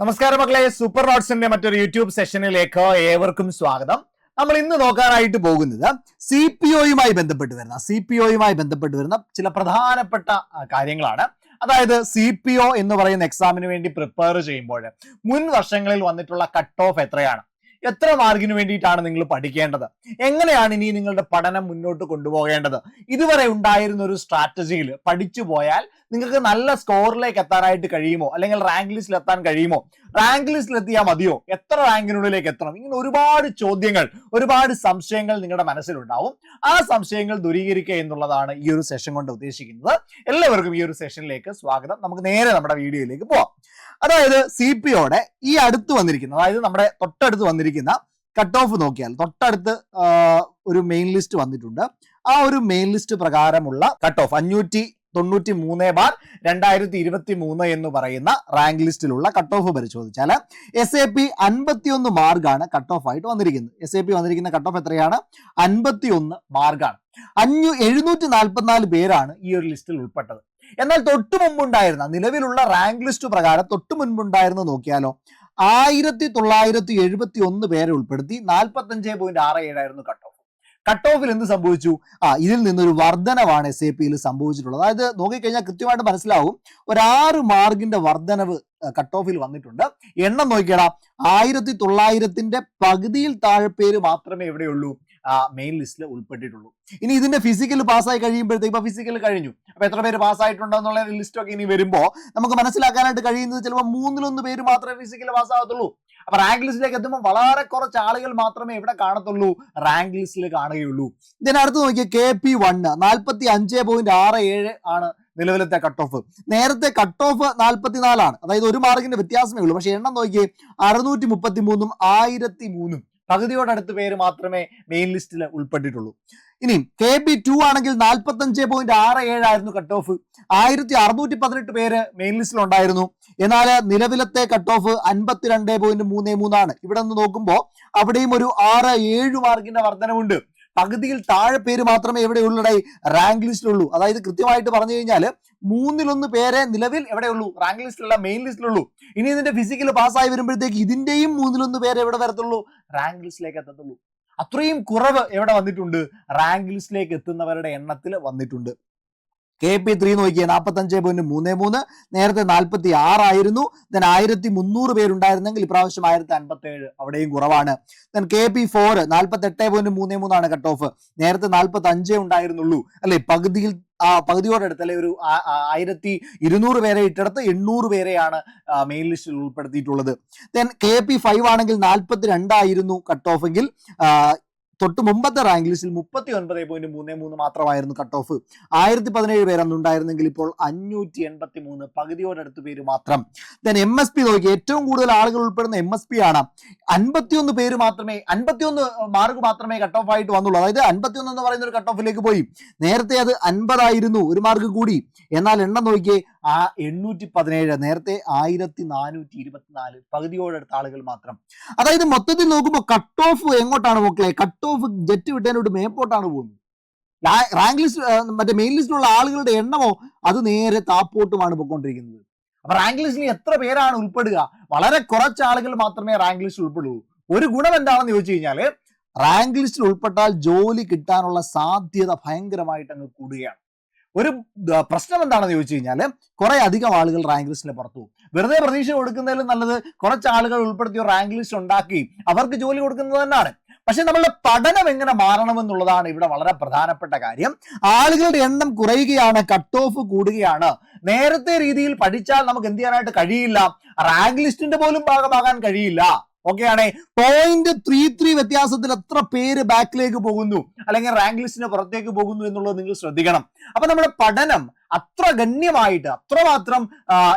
നമസ്കാരം മക്കളെ, സൂപ്പർ നോട്ട്സിന്റെ മറ്റൊരു യൂട്യൂബ് സെഷനിലേക്ക് ഏവർക്കും സ്വാഗതം. നമ്മൾ ഇന്ന് നോക്കാനായിട്ട് പോകുന്നത് സി പി ഒയുമായി ബന്ധപ്പെട്ട് വരുന്ന ചില പ്രധാനപ്പെട്ട കാര്യങ്ങളാണ്. അതായത് സി പി ഒ എന്ന് പറയുന്ന എക്സാമിന് വേണ്ടി പ്രിപ്പയർ ചെയ്യുമ്പോൾ മുൻ വർഷങ്ങളിൽ വന്നിട്ടുള്ള കട്ട് ഓഫ് എത്രയാണ്, എത്ര മാർക്കിന് വേണ്ടിയിട്ടാണ് നിങ്ങൾ പഠിക്കേണ്ടത്, എങ്ങനെയാണ് ഇനി നിങ്ങളുടെ പഠനം മുന്നോട്ട് കൊണ്ടുപോകേണ്ടത്, ഇതുവരെ ഉണ്ടായിരുന്ന ഒരു സ്ട്രാറ്റജിയിൽ പഠിച്ചു പോയാൽ നിങ്ങൾക്ക് നല്ല സ്കോറിലേക്ക് എത്താനായിട്ട് കഴിയുമോ, അല്ലെങ്കിൽ റാങ്ക് ലിസ്റ്റിൽ എത്താൻ കഴിയുമോ, റാങ്ക് ലിസ്റ്റിൽ എത്തിയാൽ മതിയോ, എത്ര റാങ്കിനുള്ളിലേക്ക് എത്തണം, ഇങ്ങനെ ഒരുപാട് ചോദ്യങ്ങൾ, ഒരുപാട് സംശയങ്ങൾ നിങ്ങളുടെ മനസ്സിലുണ്ടാവും. ആ സംശയങ്ങൾ ദൂരീകരിക്കുക എന്നുള്ളതാണ് ഈ ഒരു സെഷൻ കൊണ്ട് ഉദ്ദേശിക്കുന്നത്. എല്ലാവർക്കും ഈ ഒരു സെഷനിലേക്ക് സ്വാഗതം. നമുക്ക് നേരെ നമ്മുടെ വീഡിയോയിലേക്ക് പോവാം. അതായത് സി പി ഒയുടെ ഈ അടുത്ത് വന്നിരിക്കുന്ന, അതായത് നമ്മുടെ തൊട്ടടുത്ത് വന്നിരിക്കുന്ന കട്ട് ഓഫ് നോക്കിയാൽ തൊട്ടടുത്ത് ഒരു മെയിൻ ലിസ്റ്റ് വന്നിട്ടുണ്ട്. ആ ഒരു മെയിൻ ലിസ്റ്റ് പ്രകാരമുള്ള കട്ട് ഓഫ് 593/2023 എന്ന് പറയുന്ന റാങ്ക് ലിസ്റ്റിലുള്ള കട്ട് ഓഫ് പരിശോധിച്ചാൽ SAP 51 മാർക്കാണ് കട്ട് ഓഫ് ആയിട്ട് വന്നിരിക്കുന്നത്. SAP വന്നിരിക്കുന്ന കട്ട് ഓഫ് എത്രയാണ്? 51 മാർക്കാണ്. 744 പേരാണ് ഈ ഒരു ലിസ്റ്റിൽ ഉൾപ്പെട്ടത്. എന്നാൽ തൊട്ടു മുമ്പുണ്ടായിരുന്ന നിലവിലുള്ള റാങ്ക് ലിസ്റ്റ് പ്രകാരം തൊട്ടു മുൻപുണ്ടായിരുന്ന നോക്കിയാലോ, 1971 പേരെ ഉൾപ്പെടുത്തി 45.67 ആയിരുന്നു കട്ട് ഓഫ്. കട്ട് ഓഫിൽ എന്ത് സംഭവിച്ചു? ഇതിൽ നിന്നൊരു വർധനവാണ് SAPയിൽ സംഭവിച്ചിട്ടുള്ളത്. അതായത് നോക്കിക്കഴിഞ്ഞാൽ കൃത്യമായിട്ട് മനസ്സിലാവും, ഒരു 6 മാർക്കിന്റെ വർധനവ് കട്ട് ഓഫിൽ വന്നിട്ടുണ്ട്. എണ്ണം നോക്കിയടാ, 1900ന്റെ പകുതിയിൽ താഴെ പേര് മാത്രമേ എവിടെയുള്ളൂ, മെയിൻ ലിസ്റ്റിൽ ഉൾപ്പെട്ടിട്ടുള്ളൂ. ഇനി ഇതിന്റെ ഫിസിക്കൽ പാസ്സായി കഴിയുമ്പോഴത്തേക്ക്, ഇപ്പൊ ഫിസിക്കൽ കഴിഞ്ഞു, അപ്പൊ എത്ര പേര് പാസ്സായിട്ടുണ്ടെന്നുള്ള ലിസ്റ്റൊക്കെ ഇനി വരുമ്പോ നമുക്ക് മനസ്സിലാക്കാനായിട്ട് കഴിയുന്നത് ചിലപ്പോൾ 3-1 പേര് മാത്രമേ ഫിസിക്കൽ പാസ്സാകത്തുള്ളൂ. അപ്പൊ റാങ്ക് ലിസ്റ്റിലേക്ക് എത്തുമ്പോൾ വളരെ കുറച്ച് ആളുകൾ മാത്രമേ ഇവിടെ കാണത്തുള്ളൂ, റാങ്ക് ലിസ്റ്റിൽ കാണുകയുള്ളൂ. ഇതിനടുത്ത് നോക്കിയാൽ KP1 45.67 ആണ് നിലവിലത്തെ കട്ട് ഓഫ്. നേരത്തെ കട്ട് ഓഫ് 44 അതായത് 1 മാർക്കിന്റെ വ്യത്യാസമേ ഉള്ളൂ. പക്ഷെ എണ്ണം നോക്കിയേ, 633 1003 പകുതിയോടടുത്ത് പേര് മാത്രമേ മെയിൻ ലിസ്റ്റിൽ ഉൾപ്പെട്ടിട്ടുള്ളൂ. ഇനി KP2 ആണെങ്കിൽ 45.67 ആയിരുന്നു കട്ട് ഓഫ്. 1618 പേര് മെയിൻ ലിസ്റ്റിൽ ഉണ്ടായിരുന്നു. എന്നാൽ നിലവിലത്തെ കട്ട് ഓഫ് 52.33 ആണ്. ഇവിടെ നിന്ന് നോക്കുമ്പോൾ അവിടെയും ഒരു 6-7 മാർക്കിന്റെ വർധനവുണ്ട്. പകുതിയിൽ താഴെ പേര് മാത്രമേ എവിടെ ഉള്ളടേ റാങ്ക് ലിസ്റ്റിലുള്ളൂ. അതായത് കൃത്യമായിട്ട് പറഞ്ഞു കഴിഞ്ഞാൽ 3-1 പേരെ നിലവിൽ എവിടെയുള്ളൂ, റാങ്ക് ലിസ്റ്റിലുള്ള മെയിൻ ലിസ്റ്റിലുള്ളൂ. ഇനി ഇതിന്റെ ഫിസിക്കൽ പാസ്സായി വരുമ്പോഴത്തേക്ക് ഇതിന്റെയും 3-1 പേരെ എവിടെ വരത്തുള്ളൂ, റാങ്ക് ലിസ്റ്റിലേക്ക് എത്തത്തുള്ളൂ. അത്രയും കുറവ് എവിടെ വന്നിട്ടുണ്ട്, റാങ്ക് ലിസ്റ്റിലേക്ക് എത്തുന്നവരുടെ എണ്ണത്തിൽ വന്നിട്ടുണ്ട്. KP3 നോക്കിയാൽ 45.33, നേരത്തെ 46 ആയിരുന്നു. 1300 പേരുണ്ടായിരുന്നെങ്കിൽ ഇപ്രാവശ്യം 1057, അവിടെയും കുറവാണ്. KP4 48.33 ആണ് കട്ട് ഓഫ്. നേരത്തെ 45 ഉണ്ടായിരുന്നുള്ളൂ, അല്ലെ? പകുതിയോടടുത്ത്, അല്ലെ? ഒരു 1200 പേരെ ഇട്ടെടുത്ത് 800 പേരെയാണ് മെയിൻ ലിസ്റ്റിൽ ഉൾപ്പെടുത്തിയിട്ടുള്ളത്. KP5 ആണെങ്കിൽ 42 ആയിരുന്നു കട്ട് ഓഫ് എങ്കിൽ തൊട്ട് മുമ്പത്തെ റാങ്ക് ലിസ്റ്റിൽ 39.33 മാത്രമായിരുന്നു കട്ട് ഓഫ്. 1017 പേര് അന്നുണ്ടായിരുന്നെങ്കിൽ ഇപ്പോൾ 583, പകുതിയോടടുത്ത് പേര് മാത്രം. MSP നോക്കി, ഏറ്റവും കൂടുതൽ ആളുകൾ ഉൾപ്പെടുന്ന MSP ആണ്. 51 പേര് മാത്രമേ, 51 മാർക്ക് മാത്രമേ കട്ട് ഓഫ് ആയിട്ട് വന്നുള്ളൂ. അതായത് 51 എന്ന് പറയുന്ന ഒരു കട്ട് ഓഫിലേക്ക് പോയി. നേരത്തെ അത് 50 ആയിരുന്നു, 1 മാർക്ക് കൂടി. എന്നാൽ എണ്ണം നോക്കിയേ, 817, നേരത്തെ 1424, പകുതിയോടടുത്ത ആളുകൾ മാത്രം. അതായത് മൊത്തത്തിൽ നോക്കുമ്പോൾ കട്ട് ഓഫ് എങ്ങോട്ടാണ് മക്കളെ? കട്ട് ഓഫ് ജെറ്റ് വിട്ടതിനോട് മേപ്പോട്ടാണ് പോകുന്നത്. റാങ്ക് ലിസ്റ്റ്, മറ്റേ മെയിൻ ലിസ്റ്റിലുള്ള ആളുകളുടെ എണ്ണമോ അത് നേരെ താപ്പോട്ടുമാണ് പോയിക്കൊണ്ടിരിക്കുന്നത്. അപ്പൊ റാങ്ക് ലിസ്റ്റിൽ എത്ര പേരാണ് ഉൾപ്പെടുക? വളരെ കുറച്ച് ആളുകൾ മാത്രമേ റാങ്ക് ലിസ്റ്റിൽ ഉൾപ്പെടുള്ളൂ. ഒരു ഗുണം എന്താണെന്ന് ചോദിച്ചു കഴിഞ്ഞാൽ, റാങ്ക് ലിസ്റ്റിൽ ഉൾപ്പെട്ടാൽ ജോലി കിട്ടാനുള്ള സാധ്യത ഭയങ്കരമായിട്ട് അങ്ങ് കൂടുകയാണ്. ഒരു പ്രശ്നം എന്താണെന്ന് ചോദിച്ചു കഴിഞ്ഞാൽ, കുറെ അധികം ആളുകൾ റാങ്ക് ലിസ്റ്റിൽ പുറത്തു പോകും. വെറുതെ പ്രതീക്ഷ കൊടുക്കുന്നതിലും നല്ലത് കുറച്ച് ആളുകൾ ഉൾപ്പെടുത്തിയ റാങ്ക് ലിസ്റ്റ് ഉണ്ടാക്കി അവർക്ക് ജോലി കൊടുക്കുന്നത് തന്നെയാണ്. പക്ഷെ നമ്മളുടെ പഠനം എങ്ങനെ മാറണമെന്നുള്ളതാണ് ഇവിടെ വളരെ പ്രധാനപ്പെട്ട കാര്യം. ആളുകളുടെ എണ്ണം കുറയുകയാണ്, കട്ട് ഓഫ് കൂടുകയാണ്. നേരത്തെ രീതിയിൽ പഠിച്ചാൽ നമുക്ക് എന്ത് ചെയ്യാനായിട്ട് കഴിയില്ല, റാങ്ക് ലിസ്റ്റിന്റെ പോലും ഭാഗമാകാൻ കഴിയില്ല. ഓക്കെയാണേ, 0.33 വ്യത്യാസത്തിൽ എത്ര പേര് ബാക്കിലേക്ക് പോകുന്നു, അല്ലെങ്കിൽ റാങ്ക് ലിസ്റ്റിന് പുറത്തേക്ക് പോകുന്നു എന്നുള്ളത് നിങ്ങൾ ശ്രദ്ധിക്കണം. അപ്പൊ നമ്മുടെ പഠനം അത്ര ഗണ്യമായിട്ട്, അത്രമാത്രം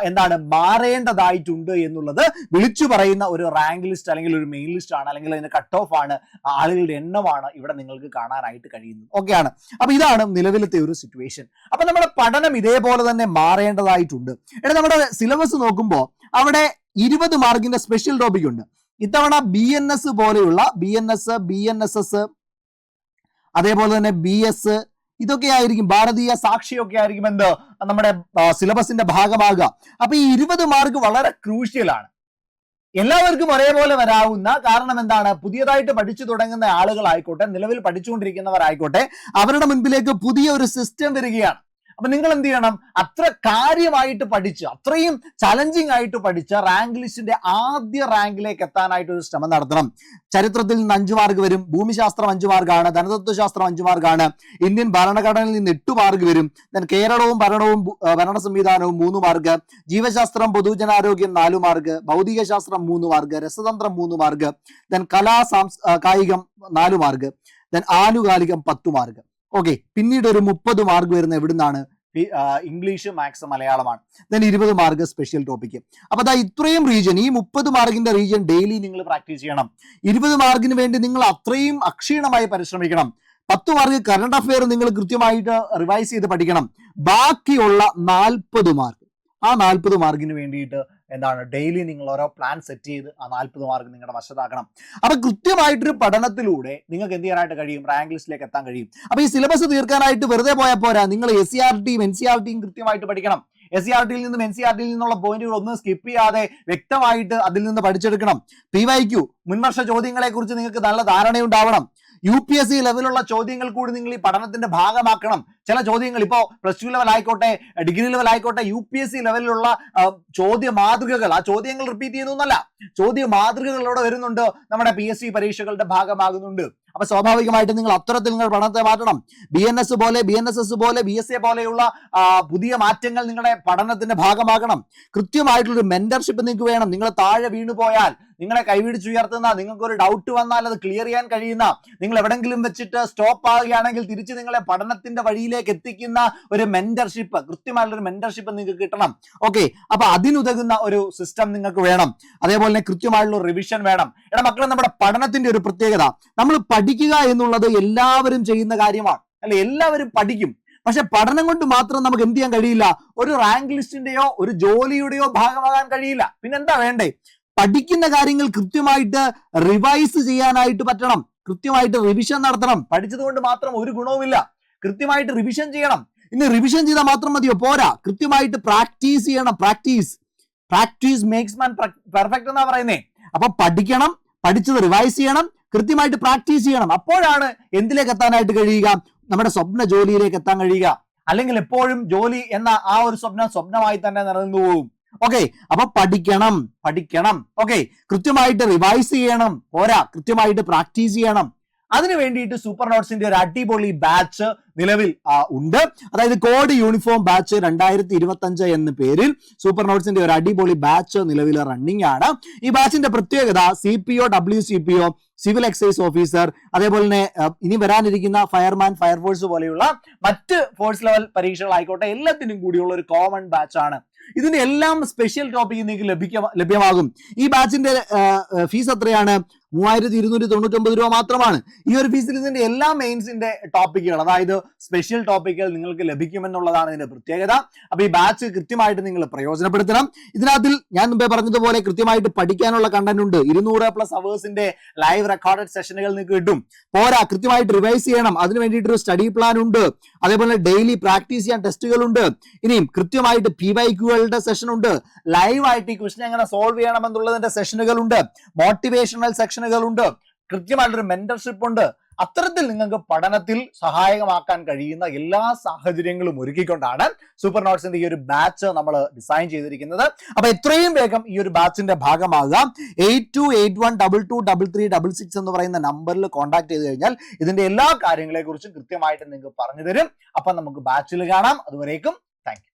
മാറേണ്ടതായിട്ടുണ്ട് എന്നുള്ളത് വിളിച്ചു പറയുന്ന ഒരു റാങ്ക് ലിസ്റ്റ്, അല്ലെങ്കിൽ ഒരു മെയിൻ ലിസ്റ്റ് ആണ്, അല്ലെങ്കിൽ അതിന്റെ കട്ട് ഓഫ് ആണ്, ആളുകളുടെ എണ്ണമാണ് ഇവിടെ നിങ്ങൾക്ക് കാണാനായിട്ട് കഴിയുന്നത്. ഓക്കെയാണ്. അപ്പൊ ഇതാണ് നിലവിലത്തെ ഒരു സിറ്റുവേഷൻ. അപ്പൊ നമ്മുടെ പഠനം ഇതേപോലെ തന്നെ മാറേണ്ടതായിട്ടുണ്ട്. നമ്മുടെ സിലബസ് നോക്കുമ്പോൾ അവിടെ 20 മാർക്കിന്റെ സ്പെഷ്യൽ ടോപ്പിക് ഉണ്ട്. ഇത്തവണ BNS പോലെയുള്ള BNSS, അതേപോലെ തന്നെ BS, ഇതൊക്കെ ആയിരിക്കും, ഭാരതീയ സാക്ഷിയൊക്കെ ആയിരിക്കും നമ്മുടെ സിലബസിന്റെ ഭാഗമാകുക. അപ്പൊ ഈ 20 മാർക്ക് വളരെ ക്രൂഷ്യലാണ്. എല്ലാവർക്കും ഒരേപോലെ വരാവുന്ന, കാരണം എന്താണ്, പുതിയതായിട്ട് പഠിച്ചു തുടങ്ങുന്ന ആളുകളായിക്കോട്ടെ, നിലവിൽ പഠിച്ചുകൊണ്ടിരിക്കുന്നവരായിക്കോട്ടെ, അവരുടെ മുൻപിലേക്ക് പുതിയ ഒരു സിസ്റ്റം വരികയാണ്. അപ്പൊ നിങ്ങൾ എന്ത് ചെയ്യണം, അത്ര കാര്യമായിട്ട് പഠിച്ച്, അത്രയും ചലഞ്ചിങ് ആയിട്ട് പഠിച്ച് റാങ്ക് ലിസ്റ്റിന്റെ ആദ്യ റാങ്കിലേക്ക് എത്താനായിട്ട് ഒരു ശ്രമം നടത്തണം. ചരിത്രത്തിൽ നിന്ന് 5 മാർക്ക് വരും, ഭൂമിശാസ്ത്രം 5 മാർക്കാണ്, ധനതത്വശാസ്ത്രം 5 മാർക്കാണ്, ഇന്ത്യൻ ഭരണഘടനയിൽ നിന്ന് 8 മാർക്ക് വരും, കേരളവും ഭരണ സംവിധാനവും 3 മാർക്ക്, ജീവശാസ്ത്രം പൊതുജനാരോഗ്യം 4 മാർക്ക്, ഭൗതിക ശാസ്ത്രം 3 മാർക്ക്, രസതന്ത്രം 3 മാർക്ക്, കായികം 4 മാർക്ക്, ആനുകാലികം 10 മാർക്ക്. ഓക്കെ, പിന്നീട് ഒരു 30 മാർക്ക് വരുന്ന എവിടുന്നാണ്, ഇംഗ്ലീഷ്, മാത്സ്, മലയാളമാണ്. 20 മാർക്ക് സ്പെഷ്യൽ ടോപ്പിക്. അപ്പൊ അതാ ഇത്രയും റീജിയൻ, ഈ 30 മാർക്കിന്റെ റീജിയൻ ഡെയിലി നിങ്ങൾ പ്രാക്ടീസ് ചെയ്യണം. 20 മാർക്കിന് വേണ്ടി നിങ്ങൾ അത്രയും അക്ഷീണമായി പരിശ്രമിക്കണം. 10 മാർക്ക് കറണ്ട് അഫെയർ നിങ്ങൾ കൃത്യമായിട്ട് റിവൈസ് ചെയ്ത് പഠിക്കണം. ബാക്കിയുള്ള 40 മാർക്ക്, ആ 40 മാർക്കിന് വേണ്ടിയിട്ട് എന്താണ്, ഡെയിലി നിങ്ങൾ ഓരോ പ്ലാൻ സെറ്റ് ചെയ്ത് ആ 40 മാർക്ക് നിങ്ങളുടെ വശത്താക്കണം. അപ്പൊ കൃത്യമായിട്ടൊരു പഠനത്തിലൂടെ നിങ്ങൾക്ക് എന്ത് ചെയ്യാനായിട്ട് കഴിയും, റാങ്ക് ലിസ്റ്റിലേക്ക് എത്താൻ കഴിയും. അപ്പൊ ഈ സിലബസ് തീർക്കാനായിട്ട് വെറുതെ പോയാൽ പോരാ, നിങ്ങൾ SCRTയും NCRTയും കൃത്യമായിട്ട് പഠിക്കണം. SCRTയിൽ നിന്നും NCRTയിൽ നിന്നുള്ള പോയിന്റുകൾ ഒന്നും സ്കിപ്പ് ചെയ്യാതെ വ്യക്തമായിട്ട് അതിൽ നിന്ന് പഠിച്ചെടുക്കണം. PYQ, മുൻവർഷ ചോദ്യങ്ങളെ കുറിച്ച് നിങ്ങൾക്ക് നല്ല ധാരണയുണ്ടാവണം. UPSC ലെവലുള്ള ചോദ്യങ്ങൾ കൂടി നിങ്ങൾ ഈ പഠനത്തിന്റെ ഭാഗമാക്കണം. ചില ചോദ്യങ്ങൾ ഇപ്പോൾ +2 ലെവൽ ആയിക്കോട്ടെ, ഡിഗ്രി ലെവൽ ആയിക്കോട്ടെ, UPSC ലെവലിലുള്ള ചോദ്യ മാതൃകകൾ, ആ ചോദ്യങ്ങൾ റിപ്പീറ്റ് ചെയ്യുന്നൊന്നല്ല, ചോദ്യ മാതൃകകളോടെ വരുന്നുണ്ട്, നമ്മുടെ PSC പരീക്ഷകളുടെ ഭാഗമാകുന്നുണ്ട്. അപ്പൊ സ്വാഭാവികമായിട്ട് നിങ്ങൾ അത്തരത്തിൽ നിങ്ങൾ പഠനത്തെ മാറ്റണം. BNSS പോലെ BSA പോലെയുള്ള പുതിയ മാറ്റങ്ങൾ നിങ്ങളുടെ പഠനത്തിന്റെ ഭാഗമാകണം. കൃത്യമായിട്ടുള്ളൊരു മെന്റർഷിപ്പ് നിങ്ങൾക്ക് വേണം. നിങ്ങൾ താഴെ വീണു പോയാൽ, നിങ്ങളെ കൈപിടിച്ചുയർത്തുന്ന, നിങ്ങൾക്ക് ഒരു ഡൗട്ട് വന്നാൽ അത് ക്ലിയർ ചെയ്യാൻ കഴിയുന്ന, നിങ്ങൾ എവിടെങ്കിലും വെച്ചിട്ട് സ്റ്റോപ്പ് ആവുകയാണെങ്കിൽ തിരിച്ച് നിങ്ങളെ പഠനത്തിന്റെ വഴിയിലേക്ക് എത്തിക്കുന്ന ഒരു മെന്റർഷിപ്പ്, കൃത്യമായിട്ടുള്ളൊരു മെന്റർഷിപ്പ് നിങ്ങൾക്ക് കിട്ടണം. ഓക്കെ, അപ്പൊ അതിനുതകുന്ന ഒരു സിസ്റ്റം നിങ്ങൾക്ക് വേണം. അതേപോലെ തന്നെ കൃത്യമായിട്ടുള്ള റിവിഷൻ വേണം. എടാ മക്കളെ, നമ്മുടെ പഠനത്തിന്റെ ഒരു പ്രത്യേകത, നമ്മൾ പഠിക്കുക എന്നുള്ളത് എല്ലാവരും ചെയ്യുന്ന കാര്യമാണ്, അല്ലെ? എല്ലാവരും പഠിക്കും. പക്ഷെ പഠനം കൊണ്ട് മാത്രം നമുക്ക് എന്ത് ചെയ്യാൻ കഴിയില്ല, ഒരു റാങ്ക് ലിസ്റ്റിന്റെയോ ഒരു ജോലിയുടെയോ ഭാഗമാകാൻ കഴിയില്ല. പിന്നെന്താ വേണ്ടേ? പഠിക്കുന്ന കാര്യങ്ങൾ കൃത്യമായിട്ട് റിവൈസ് ചെയ്യാനായിട്ട് പറ്റണം, കൃത്യമായിട്ട് റിവിഷൻ നടത്തണം. പഠിച്ചത് കൊണ്ട് മാത്രം ഒരു ഗുണവുമില്ല, കൃത്യമായിട്ട് റിവിഷൻ ചെയ്യണം. ഇനി റിവിഷൻ ചെയ്താൽ മാത്രം മതിയോ? പോരാ, കൃത്യമായിട്ട് പ്രാക്ടീസ് ചെയ്യണം. പ്രാക്ടീസ് മേക്സ് മാൻ പെർഫെക്റ്റ് എന്നാ പറയുന്നേ. അപ്പൊ പഠിക്കണം, പഠിച്ചത് റിവൈസ് ചെയ്യണം, കൃത്യമായിട്ട് പ്രാക്ടീസ് ചെയ്യണം. അപ്പോഴാണ് എന്തിലേക്ക് എത്താനായിട്ട് കഴിയുക, നമ്മുടെ സ്വപ്ന ജോലിയിലേക്ക് എത്താൻ കഴിയുക. അല്ലെങ്കിൽ എപ്പോഴും ജോലി എന്ന ആ ഒരു സ്വപ്നമായി തന്നെ നിലനിന്നു പോകും. ഓക്കെ, അപ്പൊ പഠിക്കണം. ഓക്കെ, കൃത്യമായിട്ട് റിവൈസ് ചെയ്യണം. പോരാ, കൃത്യമായിട്ട് പ്രാക്ടീസ് ചെയ്യണം. അതിനു വേണ്ടിയിട്ട് സൂപ്പർ നോട്ട്സിന്റെ ഒരു അടിപൊളി ബാച്ച് നിലവിൽ ഉണ്ട്. അതായത് കോഡ് യൂണിഫോം ബാച്ച് 2025 എന്ന പേരിൽ സൂപ്പർ നോട്ട്സിന്റെ ഒരു അടിപൊളി ബാച്ച് നിലവിൽ റണ്ണിംഗ് ആണ്. ഈ ബാച്ചിന്റെ പ്രത്യേകത CPO, WCPO, civil excise officer, അതേപോലെ തന്നെ ഇനി വരാനിരിക്കുന്ന ഫയർമാൻ, ഫയർഫോഴ്സ് പോലെയുള്ള മറ്റ് ഫോഴ്സ് ലെവൽ പരീക്ഷകളായിക്കോട്ടെ, എല്ലാത്തിനും കൂടിയുള്ള ഒരു കോമൺ ബാച്ച് ആണ്. ഇതിന്റെ എല്ലാം സ്പെഷ്യൽ ടോപ്പിക് നിങ്ങൾക്ക് ലഭ്യമാകും. ഈ ബാച്ചിന്റെ ഫീസ് എത്രയാണ്? 3299 രൂപ മാത്രമാണ്. ഈ ഒരു ഫീസിൽ ഇതിന്റെ എല്ലാ മെയിൻസിന്റെ ടോപ്പിക്കുകൾ, അതായത് സ്പെഷ്യൽ ടോപ്പിക്കുകൾ നിങ്ങൾക്ക് ലഭിക്കുമെന്നുള്ളതാണ് ഇതിന്റെ പ്രത്യേകത. അപ്പൊ ഈ ബാച്ച് കൃത്യമായിട്ട് നിങ്ങൾ പ്രയോജനപ്പെടുത്തണം. ഇതിനകത്തിൽ ഞാൻ മുമ്പേ പറഞ്ഞതുപോലെ കൃത്യമായിട്ട് പഠിക്കാനുള്ള കണ്ടന്റ് ഉണ്ട്. 200+ അവേഴ്സിന്റെ ലൈവ് റെക്കോർഡഡ് സെഷനുകൾ നിങ്ങൾക്ക് കിട്ടും. പോരാ, കൃത്യമായിട്ട് റിവൈസ് ചെയ്യണം. അതിന് വേണ്ടിയിട്ടൊരു സ്റ്റഡി പ്ലാൻ ഉണ്ട്. അതേപോലെ ഡെയിലി പ്രാക്ടീസ് ചെയ്യാൻ ടെസ്റ്റുകൾ ഉണ്ട്. ഇനിയും കൃത്യമായിട്ട് PYQകളുടെ സെഷൻ ഉണ്ട്. ലൈവ് ആയിട്ട് ഈ ക്വസ്റ്റൻ എങ്ങനെ സോൾവ് ചെയ്യണം എന്നുള്ളതിന്റെ സെഷനുകൾ ഉണ്ട്. മോട്ടിവേഷണൽ സെക്ഷനുകൾ ഉണ്ട്. കൃത്യമായിട്ടൊരു മെന്റർഷിപ്പ് ഉണ്ട്. അത്തരത്തിൽ നിങ്ങൾക്ക് പഠനത്തിൽ സഹായകമാക്കാൻ കഴിയുന്ന എല്ലാ സാഹചര്യങ്ങളും ഒരുക്കിക്കൊണ്ടാണ് സൂപ്പർ നോട്ട്സിന്റെ ഈ ഒരു ബാച്ച് നമ്മൾ ഡിസൈൻ ചെയ്തിരിക്കുന്നത്. അപ്പൊ എത്രയും വേഗം ഈ ഒരു ബാച്ചിന്റെ ഭാഗമാകുക. 8281223366 എന്ന് പറയുന്ന നമ്പറിൽ കോൺടാക്ട് ചെയ്ത് കഴിഞ്ഞാൽ ഇതിന്റെ എല്ലാ കാര്യങ്ങളെ കുറിച്ചും കൃത്യമായിട്ട് നിങ്ങൾക്ക് പറഞ്ഞു തരും. അപ്പൊ നമുക്ക് ബാച്ചിൽ കാണാം. അതുവരേക്കും താങ്ക് യു.